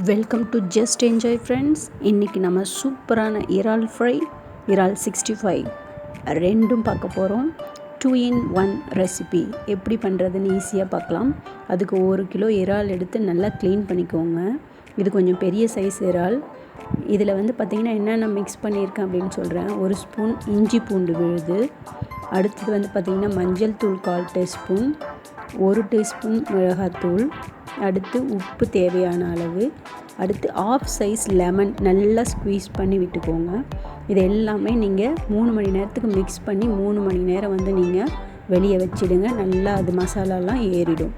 Welcome to just enjoy friends. இன்றைக்கி நம்ம சூப்பரான இறால் ஃப்ரை, இறால் 65 ரெண்டும் பார்க்க போகிறோம். 2-in-1 ரெசிபி எப்படி பண்ணுறதுன்னு ஈஸியாக பார்க்கலாம். அதுக்கு 1 கிலோ இறால் எடுத்து நல்லா க்ளீன் பண்ணிக்கோங்க. இது கொஞ்சம் பெரிய சைஸ் இறால். இதில் பார்த்திங்கன்னா என்னென்ன மிக்ஸ் பண்ணியிருக்கேன் அப்படின்னு சொல்கிறேன். 1 ஸ்பூன் இஞ்சி பூண்டு விழுது, அடுத்தது பார்த்திங்கன்னா மஞ்சள் தூள் 1/4 டீஸ்பூன், 1 டீஸ்பூன் மிளகாத்தூள், அடுத்து உப்பு தேவையான அளவு, அடுத்து 1/2 சைஸ் லெமன் நல்லா ஸ்க்வீஸ் பண்ணி விட்டுக்கோங்க. இது எல்லாமே நீங்கள் 3 மணி நேரத்துக்கு மிக்ஸ் பண்ணி 3 மணி நேரம் நீங்கள் வெளியே வச்சிடுங்க. நல்லா அது மசாலாலாம் ஏறிடும்.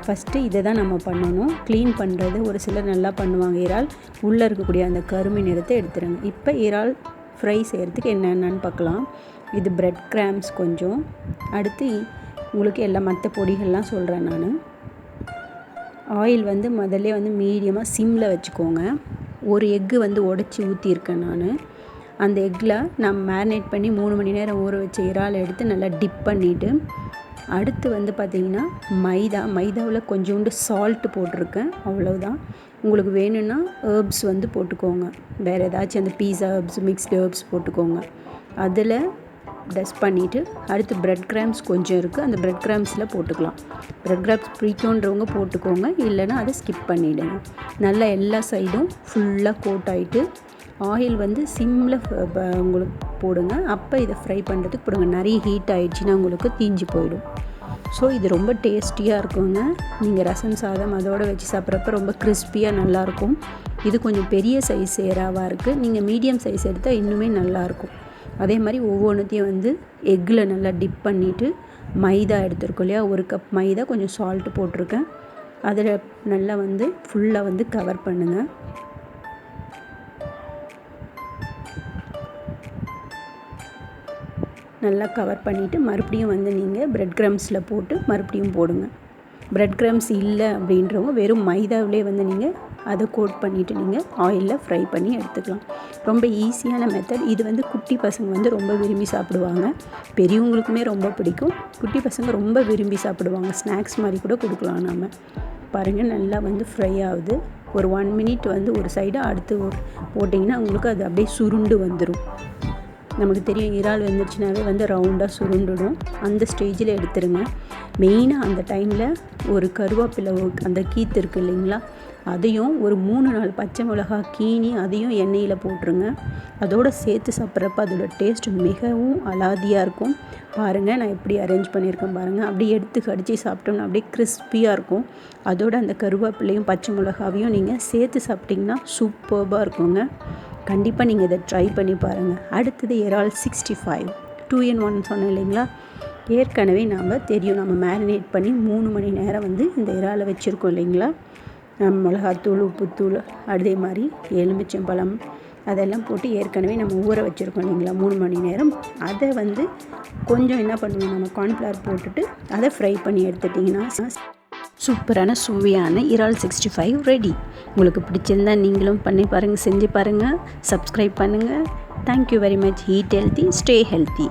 ஃபஸ்ட்டு இதை தான் நம்ம பண்ணணும். க்ளீன் பண்ணுறது ஒரு சிலர் நல்லா பண்ணுவாங்க. இறால் உள்ளே இருக்கக்கூடிய அந்த கருமை நிறத்தை எடுத்துடுங்க. இப்போ இறால் ஃப்ரை செய்கிறதுக்கு என்னென்னு பார்க்கலாம். இது பிரெட் கிராம்ஸ் கொஞ்சம், அடுத்து உங்களுக்கு எல்லா மற்ற பொடிகள்லாம் சொல்கிறேன் நான். ஆயில் முதல்ல மீடியமாக சிம்மில் வச்சுக்கோங்க. ஒரு எக்கு உடச்சி ஊற்றியிருக்கேன் நான். அந்த எக்கில் நான் மேரினேட் பண்ணி 3 மணி நேரம் ஊற வச்ச இறால் எடுத்து நல்லா டிப் பண்ணிவிட்டு, அடுத்து பார்த்திங்கன்னா மைதாவில் கொஞ்சோண்டு சால்ட்டு போட்டிருக்கேன். அவ்வளோதான். உங்களுக்கு வேணும்னா ஹெர்ப்ஸ் போட்டுக்கோங்க. வேறு ஏதாச்சும் அந்த பீஸா ஹெர்ப்ஸ், மிக்ஸ்டு ஹெர்ப்ஸ் போட்டுக்கோங்க. அதில் டஸ்ட் பண்ணிவிட்டு, அடுத்து பிரெட் கிராம்ஸ் கொஞ்சம் இருக்குது, அந்த பிரெட் கிராம்ஸில் போட்டுக்கலாம். பிரெட் கிராம்ஸ் பிடிக்குன்றவங்க போட்டுக்கோங்க, இல்லைன்னா அதை ஸ்கிப் பண்ணிவிடுங்க. நல்லா எல்லா சைடும் ஃபுல்லாக கோட் ஆகிட்டு ஆயில் சிம்மில் உங்களுக்கு போடுங்க. அப்போ இதை ஃப்ரை பண்ணுறதுக்கு போடுங்க. நிறைய ஹீட் ஆகிடுச்சின்னா உங்களுக்கு தீஞ்சு போயிடும். ஸோ இது ரொம்ப டேஸ்டியாக இருக்குங்க. நீங்கள் ரசம் சாதம் அதோடு வச்சு சாப்பிட்றப்ப ரொம்ப கிறிஸ்பியாக நல்லாயிருக்கும். இது கொஞ்சம் பெரிய சைஸ் இறாவாக இருக்குது. நீங்கள் மீடியம் சைஸ் எடுத்தால் இன்னுமே நல்லாயிருக்கும். அதே மாதிரி ஒவ்வொன்றுத்தையும் எக்கில் நல்லா டிப் பண்ணிவிட்டு, மைதா எடுத்துருக்கோம் இல்லையா, 1 கப் மைதா, கொஞ்சம் சால்ட்டு போட்டிருக்கேன். அதில் நல்லா ஃபுல்லாக கவர் பண்ணுங்கள். நல்லா கவர் பண்ணிவிட்டு மறுபடியும் நீங்கள் பிரெட் கிரம்ஸில் போட்டு மறுபடியும் போடுங்க. பிரெட் கிரம்ஸ் இல்லை அப்படின்றவங்க வெறும் மைதாவிலே நீங்கள் அதை கோட் பண்ணிவிட்டு நீங்கள் ஆயிலில் ஃப்ரை பண்ணி எடுத்துக்கலாம். ரொம்ப ஈஸியான மெத்தட். இது குட்டி பசங்க ரொம்ப விரும்பி சாப்பிடுவாங்க. பெரியவங்களுக்குமே ரொம்ப பிடிக்கும். குட்டி பசங்க ரொம்ப விரும்பி சாப்பிடுவாங்க. ஸ்நாக்ஸ் மாதிரி கூட கொடுக்கலாம். நாம் பாருங்கள், நல்லா ஃப்ரை ஆகுது. ஒரு 1 மினிட் ஒரு சைடு அடுத்து போட்டிங்கன்னா உங்களுக்கு அது அப்படியே சுருண்டு வந்துடும். நமக்கு தெரியும், இறால் வெந்துருச்சுனாவே ரவுண்டாக சுருண்டுடும். அந்த ஸ்டேஜில் எடுத்துருங்க. மெயினாக அந்த டைமில் ஒரு கருவேப்பிலை, அந்த கீத்து இருக்குது இல்லைங்களா, அதையும் ஒரு 3-4 பச்சை மிளகா கீனி அதையும் எண்ணெயில் போட்டுருங்க. அதோடு சேர்த்து சாப்பிட்றப்ப அதோட டேஸ்ட் மிகவும் அலாதியாக இருக்கும். பாருங்கள், நான் எப்படி அரேஞ்ச் பண்ணியிருக்கேன் பாருங்கள். அப்படியே எடுத்து கடிச்சு சாப்பிட்டோம்னா அப்படியே கிறிஸ்பியாக இருக்கும். அதோடு அந்த கருவேப்பிலையும் பச்சை மிளகாவையும் நீங்கள் சேர்த்து சாப்பிட்டிங்கன்னா சூப்பர்பாக இருக்குங்க. கண்டிப்பாக நீங்கள் இதை ட்ரை பண்ணி பாருங்கள். அடுத்தது இறால் 65 2-in-1 சொன்னேன் இல்லைங்களா. ஏற்கனவே நம்ம மேரினேட் பண்ணி 3 மணி நேரம் இந்த இறாலை வச்சுருக்கோம் இல்லைங்களா. மிளகாத்தூள், உப்புத்தூள், அதே மாதிரி எலுமிச்சம்பழம் அதெல்லாம் போட்டு ஏற்கனவே நம்ம ஊற வச்சுருக்கோம் இல்லைங்களா 3 மணி நேரம். அதை கொஞ்சம் என்ன பண்ணுவோம், நம்ம கார்ன்ஃப்ளவர் போட்டுட்டு அதை ஃப்ரை பண்ணி எடுத்துட்டிங்கன்னா சூப்பரான சுவையான இறால் 65 ரெடி. உங்களுக்கு பிடிச்சிருந்தால் நீங்களும் பண்ணி பாருங்கள், செஞ்சு பாருங்கள், சப்ஸ்கிரைப் பண்ணுங்கள். Thank you very much. Eat healthy, stay healthy.